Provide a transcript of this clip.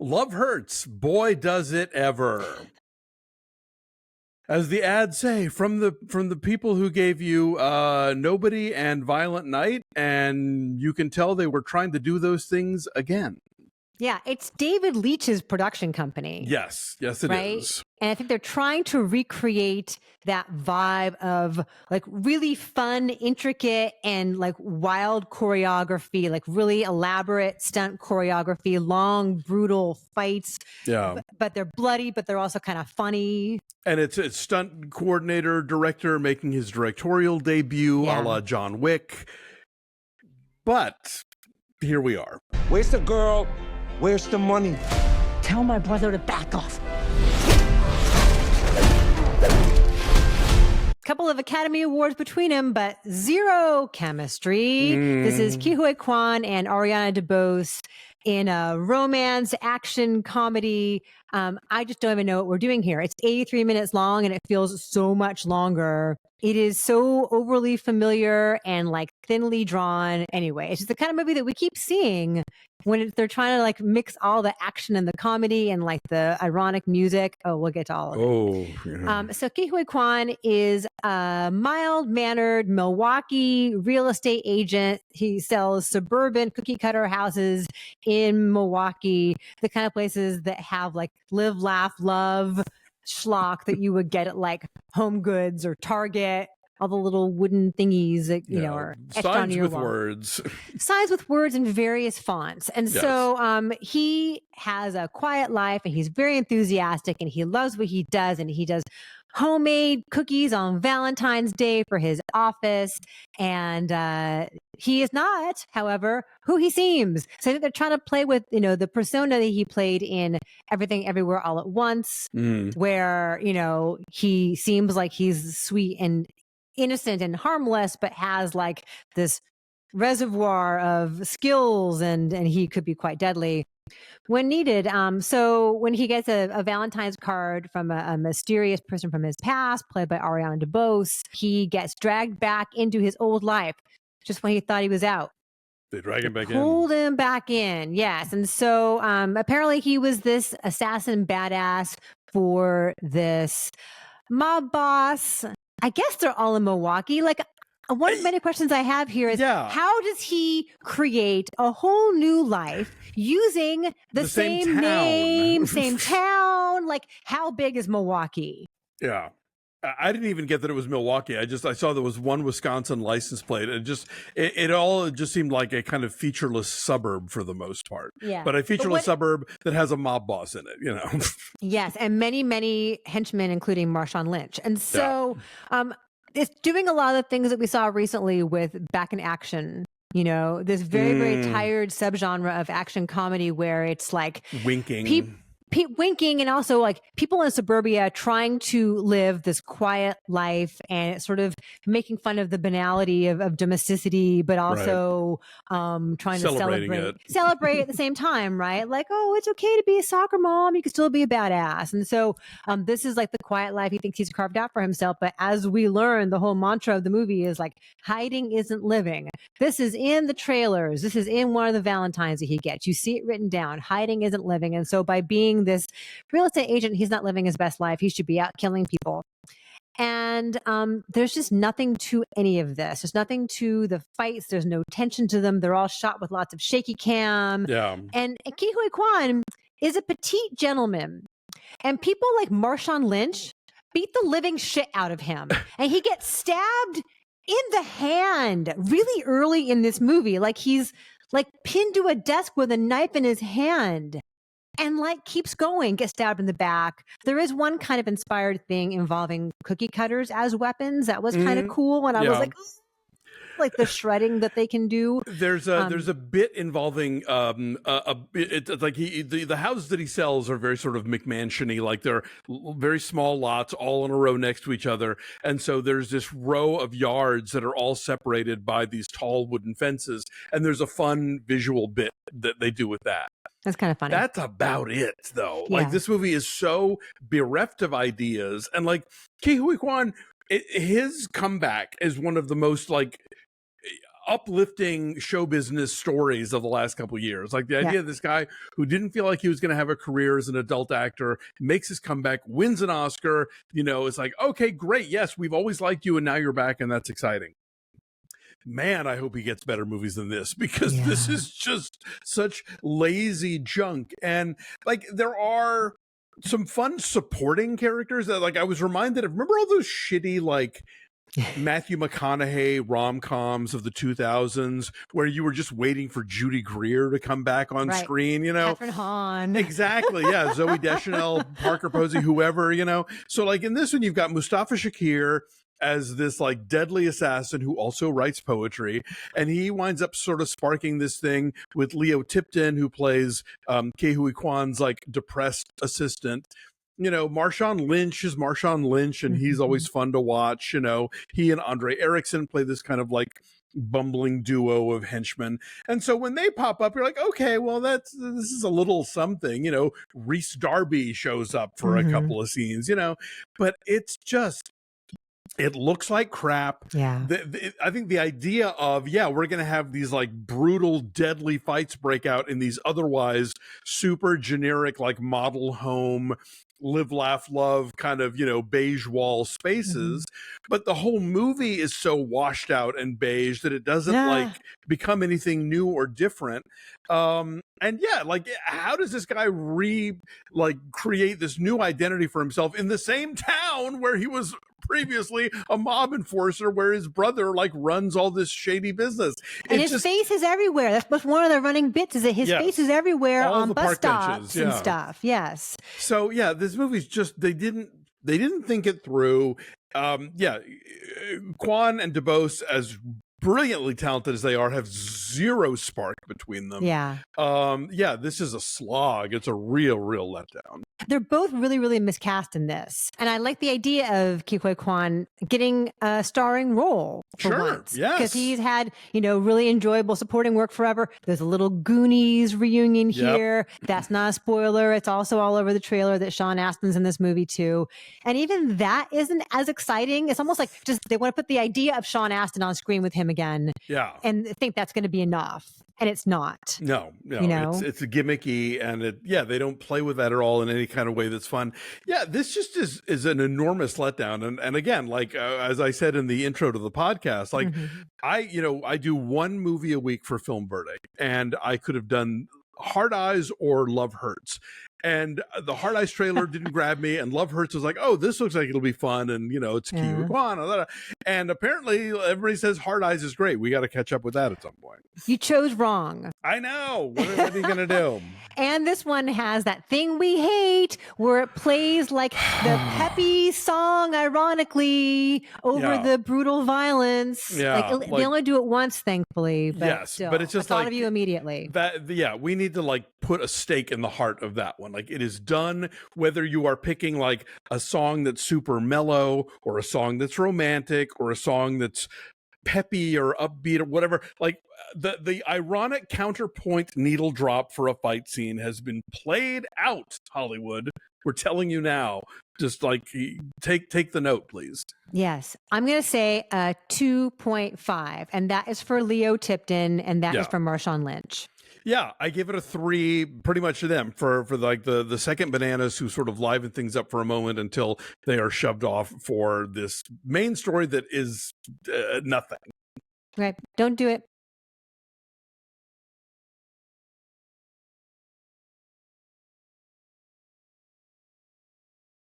Love hurts. Boy, does it ever. As the ads say, from the people who gave you Nobody and Violent Night, and you can tell they were trying to do those things again. Yeah, it's David Leitch's production company. Yes, it is. And I think they're trying to recreate that vibe of like really fun, intricate, and like wild choreography, like really elaborate stunt choreography, long, brutal fights. Yeah. But they're bloody, but they're also kind of funny. And it's stunt coordinator, director making his directorial debut, a la John Wick. But here we are. Where's the girl? Where's the money? Tell my brother to back off. Couple of Academy Awards between them, but zero chemistry. This is Huy Quan and Ariana DeBose in a romance action comedy. I just don't even know what we're doing here. It's 83 minutes long and it feels so much longer. It is so overly familiar and like thinly drawn. Anyway, it's just the kind of movie that we keep seeing when they're trying to like mix all the action and the comedy and like the ironic music. Oh, we'll get to all of it. Yeah. So Huy Quan is a mild-mannered Milwaukee real estate agent. He sells suburban cookie-cutter houses in Milwaukee, the kind of places that have like live, laugh, love schlock that you would get at like Home Goods or Target. All the little wooden thingies that, you know, are etched on your wall. Words. Signs with words in various fonts. And so he has a quiet life and he's very enthusiastic and he loves what he does. And he does homemade cookies on Valentine's Day for his office. And he is not, however, who he seems. So I think they're trying to play with, you know, the persona that he played in Everything Everywhere All at Once, where, you know, he seems like he's sweet and innocent and harmless, but has like this reservoir of skills and he could be quite deadly when needed. So when he gets a Valentine's card from a mysterious person from his past, played by Ariana DeBose, he gets dragged back into his old life just when he thought he was out. They drag him back in. Pulled him back in, yes. And so apparently he was this assassin badass for this mob boss. I guess they're all in Milwaukee. Like, one of many questions I have here is how does he create a whole new life using the same name, same town? Like, how big is Milwaukee? Yeah. I didn't even get that it was Milwaukee. I saw there was one Wisconsin license plate. It all just seemed like a kind of featureless suburb for the most part. Yeah. But a featureless suburb that has a mob boss in it, you know. Yes, and many, many henchmen, including Marshawn Lynch. And so it's doing a lot of the things that we saw recently with Back in Action. You know, this very, very tired subgenre of action comedy where it's like winking. Winking and also like people in suburbia trying to live this quiet life and it's sort of making fun of the banality of domesticity, but also trying to celebrate at the same time, right? Like, oh, it's okay to be a soccer mom. You can still be a badass. And so this is like the quiet life he thinks he's carved out for himself. But as we learn, the whole mantra of the movie is like, hiding isn't living. This is in the trailers. This is in one of the Valentines that he gets. You see it written down. Hiding isn't living. And so by being this real estate agent, he's not living his best life. He should be out killing people. And there's just nothing to any of this. There's nothing to the fights. There's no tension to them. They're all shot with lots of shaky cam. Yeah. And Huy Quan is a petite gentleman. And people like Marshawn Lynch beat the living shit out of him. And he gets stabbed in the hand really early in this movie. Like he's like pinned to a desk with a knife in his hand. And like keeps going, gets stabbed in the back. There is one kind of inspired thing involving cookie cutters as weapons. That was kind of cool. And I was like the shredding that they can do. There's a bit involving it's like the houses that he sells are very sort of McMansion-y, like they're very small lots all in a row next to each other, and so there's this row of yards that are all separated by these tall wooden fences, and there's a fun visual bit that they do with that. That's kind of funny. That's about it, though. Yeah. Like, this movie is so bereft of ideas. And, like, Huy Quan, his comeback is one of the most, like, uplifting show business stories of the last couple of years. Like the idea of this guy who didn't feel like he was going to have a career as an adult actor, makes his comeback, wins an Oscar, you know, it's like, okay, great. Yes, we've always liked you and now you're back and that's exciting. Man, I hope he gets better movies than this, because this is just such lazy junk. And like, there are some fun supporting characters that, like, I was reminded of, remember all those shitty, like, Matthew McConaughey rom-coms of the 2000s where you were just waiting for Judy Greer to come back on screen, you know? Catherine Hahn. Exactly, yeah. Zoe Deschanel, Parker Posey, whoever, you know? So, like, in this one, you've got Mustafa Shakir as this, like, deadly assassin who also writes poetry, and he winds up sort of sparking this thing with Lio Tipton, who plays Huy Quan's, like, depressed assistant. You know, Marshawn Lynch is Marshawn Lynch, and he's always fun to watch. You know, he and Andre Erickson play this kind of like bumbling duo of henchmen. And so when they pop up, you're like, okay, well, this is a little something. You know, Reese Darby shows up for a couple of scenes, you know, but it's just, it looks like crap. Yeah. I think the idea of, we're going to have these like brutal, deadly fights break out in these otherwise super generic, like model home, live, laugh, love kind of, you know, beige wall spaces. But the whole movie is so washed out and beige that it doesn't like become anything new or different. And like, how does this guy create this new identity for himself in the same town where he was previously a mob enforcer, where his brother like runs all this shady business, and his face is everywhere? That's one of the running bits, is that his face is everywhere all on the bus stops benches, and stuff. Yes. So this movie's just, they didn't think it through. Quan and DeBose, as brilliantly talented as they are, have zero spark between them. This is a slog. It's a real letdown. They're both really, really miscast in this. And I like the idea of Huy Quan getting a starring role for once. Because he's had, you know, really enjoyable supporting work forever. There's a little Goonies reunion here. That's not a spoiler. It's also all over the trailer that Sean Astin's in this movie too. And even that isn't as exciting. It's almost like just they want to put the idea of Sean Astin on screen with him again. And think that's going to be enough. And it's not. No, you know? It's a gimmicky, and they don't play with that at all in any kind of way that's fun. This just is an enormous letdown. And again, like as I said in the intro to the podcast, like I do one movie a week for Film Verdict, and I could have done Hard Eyes or Love Hurts. And the Hard Eyes trailer didn't grab me, and Love Hurts was like, oh, this looks like it'll be fun, and you know, it's Huy Quan. And apparently everybody says Hard Eyes is great. We got to catch up with that at some point. You chose wrong. I know. What are you gonna do? And this one has that thing we hate, where it plays like the peppy song, ironically, over the brutal violence. They only do it once, thankfully. But still, but it's just I thought of you immediately. We need to like put a stake in the heart of that one. Like, it is done, whether you are picking like a song that's super mellow, or a song that's romantic, or a song that's peppy or upbeat or whatever. Like, the ironic counterpoint needle drop for a fight scene has been played out, Hollywood. We're telling you now. Just like, take the note, please. Yes. I'm going to say 2.5, and that is for Lio Tipton, and that is for Marshawn Lynch. I gave it a 3, pretty much to them for like the second bananas, who sort of liven things up for a moment until they are shoved off for this main story that is nothing. Right. Don't do it.